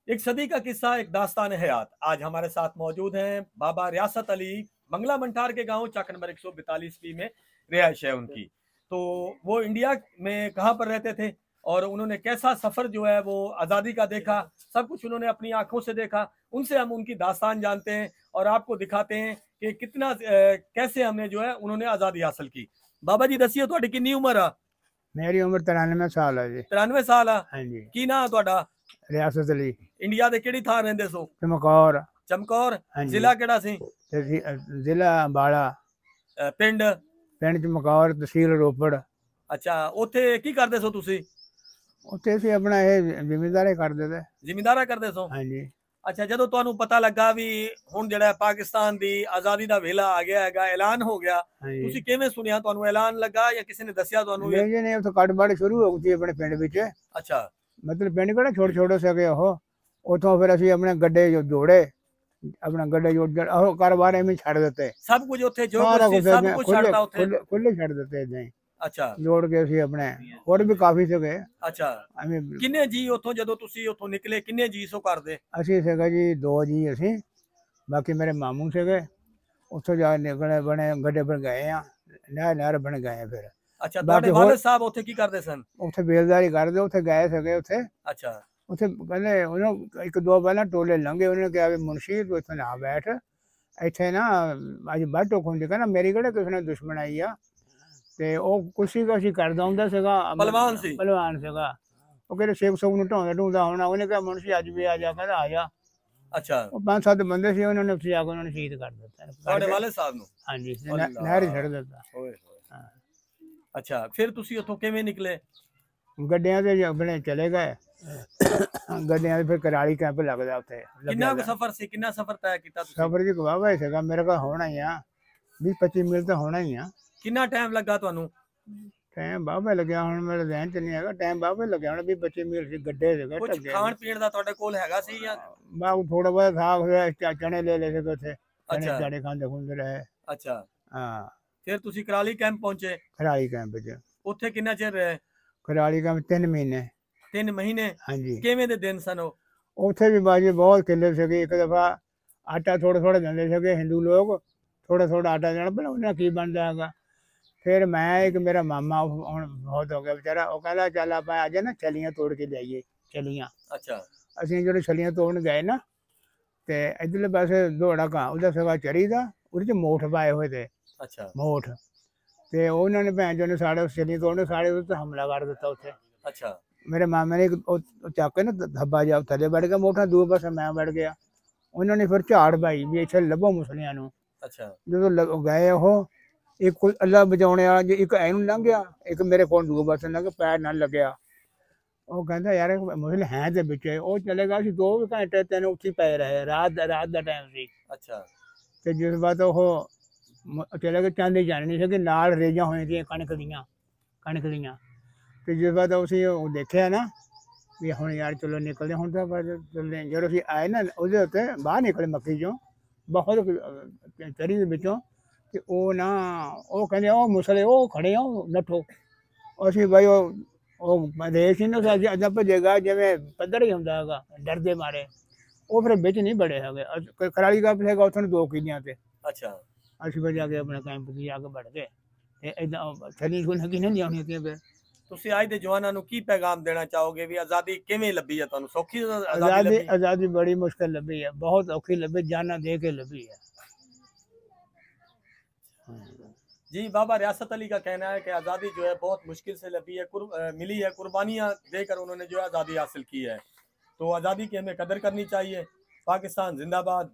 एक सदी का किस्सा, एक दास्तान हयात। आज हमारे साथ मौजूद हैं बाबा रियासत अली। मंगला मंठार के गांव चाक नंबर 142 में रिहाइश है उनकी। तो वो इंडिया में कहाँ पर रहते थे और उन्होंने कैसा सफर जो है वो आज़ादी का देखा, सब कुछ उन्होंने अपनी आंखों से देखा। उनसे हम उनकी दास्तान जानते हैं और आपको दिखाते हैं कि कितना कैसे हमने जो है उन्होंने आज़ादी हासिल की। बाबा जी दसिए, ਤੁਹਾਡੀ कितनी उम्र आ? मेरी उम्र 93 साल है जी। 93 साल आ। हाँ जी। की ना ਤੁਹਾਡਾ? रियासत अली। इंडिया ਦੇ ਕਿਹੜੀ ਥਾਂ ਰਹਿੰਦੇ ਸੋ? चमकौर। ਚਮਕੌਰ। हाँ जी। ਜ਼ਿਲ੍ਹਾ ਕਿਹੜਾ ਸੀ? जिला अंबाला। ਪਿੰਡ? पिंड चमकौर, तहसील रोपड़। ਅੱਛਾ, ਉੱਥੇ ਕੀ ਕਰਦੇ ਸੋ ਤੁਸੀਂ? ਉੱਥੇ ਅਸੀਂ ਆਪਣਾ ਇਹ ਜ਼ਿਮੀਂਦਾਰੀ ਕਰਦੇ ਤੇ। ਜ਼ਿਮੀਂਦਾਰਾ ਕਰਦੇ ਸੋ? ਹਾਂਜੀ। ਅੱਛਾ, ਜਦੋਂ ਤੁਹਾਨੂੰ ਪਤਾ ਲੱਗਾ ਵੀ ਹੁਣ ਜਿਹੜਾ ਪਾਕਿਸਤਾਨ ਦੀ ਆਜ਼ਾਦੀ ਦਾ ਵੇਲਾ ਆ ਗਿਆ ਹੈਗਾ, ਐਲਾਨ ਹੋ ਗਿਆ, ਤੁਸੀਂ ਕਿਵੇਂ ਸੁਣਿਆ? ਤੁਹਾਨੂੰ ਐਲਾਨ ਲੱਗਾ ਜਾਂ ਕਿਸੇ ਨੇ ਦੱਸਿਆ ਤੁਹਾਨੂੰ? ਨਹੀਂ ਜੀ ਨਹੀਂ, ਉੱਥੇ ਕੱਟ-ਬੜ ਸ਼ੁਰੂ ਹੋ ਗਈ ਆਪਣੇ ਪਿੰਡ ਵਿੱਚ। ਅੱਛਾ, ਮਤਲਬ ਪਿੰਡ ਕਿਹੜਾ ਛੋਟੇ ਸੀਗੇ ਉਹ। ਉੱਥੋਂ ਫਿਰ ਅਸੀਂ ਆਪਣੇ ਗੱਡੇ ਜੋੜੇ, ਆਪਣਾ ਗੱਡੇ ਜੋੜ ਉਹ ਕਾਰੋਬਾਰ ਐਵੇਂ ਛੱਡ ਦਿੱਤੇ। ਸਭ ਕੁਝ ਉੱਥੇ ਜੋ ਕੁਝ ਸੀ ਸਭ ਕੁਝ ਛੱਡਦਾ ਉੱਥੇ? ਖੁੱਲੇ ਛੱਡ ਦਿੱਤੇ ਇਦਾਂ ਹੀ। ਅੱਛਾ, ਜੋੜ ਕੇ ਅਸੀਂ ਆਪਣੇ ਹੋਰ ਵੀ ਕਾਫੀ ਸੀਗੇ। ਅੱਛਾ, ਕਿੰਨੇ ਜੀ ਉੱਥੋਂ ਜਦੋਂ ਤੁਸੀਂ ਉੱਥੋਂ ਨਿਕਲੇ ਕਿੰਨੇ ਜੀ ਸੋ ਕਰਦੇ? ਅਸੀਂ ਸੀਗਾ ਜੀ 2 ਜੀ ਅਸੀਂ, ਬਾਕੀ ਮੇਰੇ ਮਾਮੂ ਸੀਗੇ। ਉੱਥੋਂ ਜਾ ਨਿਕਲੇ ਬਣੇ ਗੱਡੇ ਪਰ ਗਏ ਆ, ਨਹਿਰ ਬਣ ਗਏ ਫਿਰ। ਅੱਛਾ, ਤੁਹਾਡੇ ਵਾਲਿਦ ਸਾਹਿਬ ਉੱਥੇ ਕੀ ਕਰਦੇ ਸਨ? ਉੱਥੇ ਬੇਲਦਾਰੀ ਕਰਦੇ, ਉੱਥੇ ਗਏ ਸੀਗੇ ਉੱਥੇ। ਅੱਛਾ, ਉੱਥੇ ਕਹਿੰਦੇ ਉਹਨੂੰ ਇੱਕ ਦੋ ਪਹਿਲਾਂ ਟੋਲੇ ਲੰਘੇ, ਉਹਨੇ ਕਿਹਾ ਵੀ ਮੁਨਸ਼ੀ ਤੂੰ ਇੱਥੇ ਨਾ ਬੈਠ, ਇੱਥੇ ਨਾ ਅੱਜ ਵੱਢ ਟੋਕ ਹੁੰਦੀ। ਕਹਿੰਦਾ ਮੇਰੀ ਕਿਹੜੇ ਕਿਸੇ ਨੇ ਦੁਸ਼ਮਣ ਆਈ ਆ। ਤੇ ਉਹ ਕੁਰਸੀ ਕਾਸ਼ੀ ਕਰਦਾ ਹੁੰਦਾ ਸੀਗਾ, ਪਹਿਲਵਾਨ ਸੀ। ਪਹਿਲਵਾਨ ਸੀਗਾ। ਉਹ ਕਹਿੰਦੇ ਸ਼ੇਖ ਸਾਹਿਬ ਨੂੰ ਢਾਉਂਦਾ ਹੋਣਾ। ਉਹਨੇ ਕਿਹਾ ਮੁਨਸ਼ੀ ਅੱਜ ਵੀ ਆ ਜਾ। ਕਹਿੰਦਾ ਆ ਜਾ। ਅੱਛਾ, ਉਹ 5-7 ਬੰਦੇ ਸੀ, ਉਹਨਾਂ ਨੇ ਉੱਥੇ ਜਾ ਕੇ ਉਹਨਾਂ ਨੇ ਸ਼ਹੀਦ ਕਰ ਦਿੱਤਾ ਤੁਹਾਡੇ ਵਾਲਿਦ ਸਾਹਿਬ ਨੂੰ? ਹਾਂਜੀ, ਨਹਿਰ ਛੱਡ ਦਿੱਤਾ। ਅੱਛਾ, ਫਿਰ ਤੁਸੀਂ ਉੱਥੋਂ ਕਿਵੇਂ ਨਿਕਲੇ? ਗੱਡਿਆਂ ਤੇ ਆਪਣੇ ਚਲੇ ਗਏ। ਗੱਡਿਆਂ ਤੇ ਫਿਰ ਕਰਾਲੀ ਕੈਂਪ ਲੱਗਦਾ ਉੱਥੇ। ਕਿੰਨਾ ਸਫ਼ਰ ਸੀ? ਕਿੰਨਾ ਸਫ਼ਰ ਤੈਅ ਕੀਤਾ ਤੁਸੀਂ? ਸਫ਼ਰ ਜੀ ਵਾਹਵਾ ਹੀ ਸੀਗਾ, ਮੇਰੇ ਕੋਲ ਹੋਣਾ ਹੀ ਆ 20-25 ਮੀਲ ਤਾਂ ਹੋਣਾ ਹੀ ਆ। ਕਿੰਨਾ ਟਾਈਮ ਲੱਗਾ ਤੁਹਾਨੂੰ? ਟਾਈਮ ਬਾਬਾ ਲੱਗਿਆ, ਹੁਣ ਮੇਰੇ ਜ਼ਹਿਨ ਚ ਨਹੀਂ ਹੈਗਾ। ਟਾਈਮ ਬਾਬਾ ਲੱਗਿਆ ਹੋਣਾ 20-25 ਮੀਲ ਸੀ। ਗੱਡੇ ਸੀਗੇ। ਕੁਝ ਖਾਣ ਪੀਣ ਦਾ ਤੁਹਾਡੇ ਕੋਲ ਹੈਗਾ ਸੀ ਜਾਂ? ਬਾਬੂ ਥੋੜਾ ਬਹੁਤ ਸਾਗ ਹੋਇਆ, ਚਣੇ ਲੈ ਲਏ ਸੀਗੇ ਉੱਥੇ। ਅੱਛਾ, ਚਣੇ ਖਾਂਦੇ ਖੁੰਦੇ ਰਹੇ। ਅੱਛਾ, ਹਾਂ। ਫਿਰ ਤੁਸੀਂ ਕਰਾਲੀ ਕੈਂਪ ਪਹੁੰਚੇ? ਕਰਾਲੀ ਕੈਂਪ ਚ ਉੱਥੇ ਕਿੰਨਾ ਚਿਰ ਰਹੇ? ਕਰਾਲੀ ਕੈਂਪ 3 ਮਹੀਨੇ। 3 ਮਹੀਨੇ? ਹਾਂਜੀ। ਕਿਵੇਂ ਦੇ ਦਿਨ ਸਨ ਉਹ? ਉੱਥੇ ਵੀ ਬਾਜੀ ਬਹੁਤ ਕਿੱਲੇ ਸੀਗੇ। ਇੱਕ ਦਫਾ ਆਟਾ ਥੋੜਾ ਦਿੰਦੇ ਸੀਗੇ ਹਿੰਦੂ ਲੋਕ, ਥੋੜਾ ਆਟਾ ਦੇਣਾ, ਪਰ ਉਹਨਾਂ ਕੀ ਬਣਦਾ ਹੈਗਾ। ਫਿਰ ਮੈਂ ਇੱਕ ਮੇਰਾ ਮਾਮਾ, ਹੁਣ ਬਹੁਤ ਹੋ ਗਿਆ ਵਿਚਾਰਾ, ਉਹ ਕਹਿੰਦਾ ਚੱਲ ਆਪਾਂ ਅੱਜ ਨਾ ਛਲੀਆਂ ਤੋੜ ਕੇ ਲਿਆਈਏ। ਛਲੀਆਂ। ਅੱਛਾ। ਅਸੀਂ ਜਿਹੜੇ ਛਲੀਆਂ ਤੋੜਨ ਗਏ ਨਾ, ਤੇ ਇੱਧਰਲੇ ਪਾਸੇ ਦੋੜਾ ਘਾਹ ਉਹਦਾ ਸੀਗਾ ਚਰੀ ਦਾ, ਉਹਦੇ ਚ ਮੋਠ ਪਾਏ ਹੋਏ ਤੇ। ਅੱਛਾ। ਮੋਠ ਤੇ ਉਹਨਾਂ ਨੇ ਭੈਣ ਚੋਂ ਨੇ ਸਾਡੇ ਛਲੀਆਂ ਤੋੜਨੇ, ਸਾਡੇ ਉੱਤੇ ਹਮਲਾ ਕਰ ਦਿੱਤਾ ਉੱਥੇ। ਅੱਛਾ। ਮੇਰੇ ਮਾਮੇ ਨੇ ਚੱਕ ਕੇ ਨਾ ਧੱਬਾ ਜਾ ਥੱਲੇ ਵੜ ਗਿਆ ਮੋਠਾ, ਦੂਏ ਪਾਸੇ ਮੈਂ ਵੜ ਗਿਆ। ਉਹਨਾਂ ਨੇ ਫਿਰ ਝਾੜ ਪਾਈ ਵੀ ਇੱਥੇ ਲੱਭੋ ਮੁਸਲਿਆਂ ਨੂੰ। ਅੱਛਾ। ਜਦੋਂ ਗਏ ਉਹ, ਇੱਕ ਕੋਈ ਅੱਲਾ ਬਚਾਉਣੇ ਵਾਲਾ ਜੇ ਇੱਕ ਐਨੂੰ ਲੰਘ ਗਿਆ, ਇੱਕ ਮੇਰੇ ਕੋਲ ਦੂਏ ਪਾਸੇ ਲੰਘ, ਪੈਰ ਨਾਲ ਲੱਗਿਆ। ਉਹ ਕਹਿੰਦਾ ਯਾਰ ਮੁਸਲਿਮ ਹੈ ਦੇ ਵਿੱਚ। ਉਹ ਚਲੇਗਾ ਸੀ 2 ਘੰਟੇ 3 ਉੱਥੇ ਪਏ ਰਹੇ। ਰਾਤ ਦਾ ਟਾਈਮ ਸੀ। ਅੱਛਾ। ਤੇ ਜਿਸ ਬਾਤ ਉਹ ਚਲੇ ਗਏ, ਚਾਂਦੀ ਜਾਣੀ ਸੀ ਕਿ ਨਾਲ ਰੇਜਾਂ ਹੋਈਆਂ ਸੀ ਕਣਕ ਦੀਆਂ। ਤੇ ਜਿਸ ਬਾਤ ਅਸੀਂ ਉਹ ਦੇਖਿਆ ਨਾ ਵੀ ਹੁਣ ਯਾਰ ਚਲੋ ਨਿਕਲਦੇ, ਹੁਣ ਤਾਂ ਚੱਲਦੇ। ਜਦੋਂ ਅਸੀਂ ਆਏ ਨਾ ਉਹਦੇ ਉੱਤੇ ਬਾਹਰ ਨਿਕਲੇ ਮੱਕੀ ਚੋਂ, ਬਹੁਤ ਚਰੀ ਦੇ ਵਿੱਚੋਂ, ਤੇ ਉਹ ਨਾ ਉਹ ਕਹਿੰਦੇ ਉਹ ਮੁਸਲੇ ਉਹ ਖੜੇ ਆ, ਨੱਠੋ। ਅਸੀਂ ਬਾਈ ਉਹ ਦੇਸ਼ ਸੀ ਨਾ ਅੱਧਾ ਭੱਜੇਗਾ ਜਿਵੇਂ ਪੱਧਰ ਹੀ ਹੁੰਦਾ ਹੈਗਾ, ਡਰਦੇ ਮਾਰੇ। ਉਹ ਫਿਰ ਵਿੱਚ ਨਹੀਂ ਬੜੇ ਹੈਗੇ। ਕਰਾਲੀ ਕੈਂਪ ਹੈਗਾ ਉੱਥੋਂ 2 ਕਿੱਲਿਆਂ ਤੇ। ਅੱਛਾ। ਅਸੀਂ ਫਿਰ ਜਾ ਕੇ ਆਪਣੇ ਕੈਂਪ 'ਤੇ ਜਾ ਕੇ ਵੜ ਗਏ। ਤੇ ਇੱਦਾਂ ਛਲੀ ਛੁਲ ਕੀ ਨਹੀਂ ਲਿਆਉਣੀਆਂ ਤੀਆਂ। ਫਿਰ ਤੁਸੀਂ ਅੱਜ ਦੇ ਜਵਾਨਾਂ ਨੂੰ ਕੀ ਪੈਗਾਮ ਦੇਣਾ ਚਾਹੋਗੇ ਵੀ ਆਜ਼ਾਦੀ ਕਿਵੇਂ ਲੱਭੀ ਹੈ ਤੁਹਾਨੂੰ? ਸੌਖੀ ਆਜ਼ਾਦੀ ਬੜੀ ਮੁਸ਼ਕਿਲ ਲੱਭੀ ਹੈ, ਬਹੁਤ ਔਖੀ ਲੱਭੀ, ਜਾਨਾਂ ਦੇ ਕੇ ਲੱਭੀ है। जी, बाबा रियासत अली का कहना है कि आज़ादी जो है बहुत मुश्किल से लभी है, मिली है, कुर्बानियाँ देकर उन्होंने जो है आज़ादी हासिल की है। तो आज़ादी की हमें कदर करनी चाहिए। पाकिस्तान जिंदाबाद।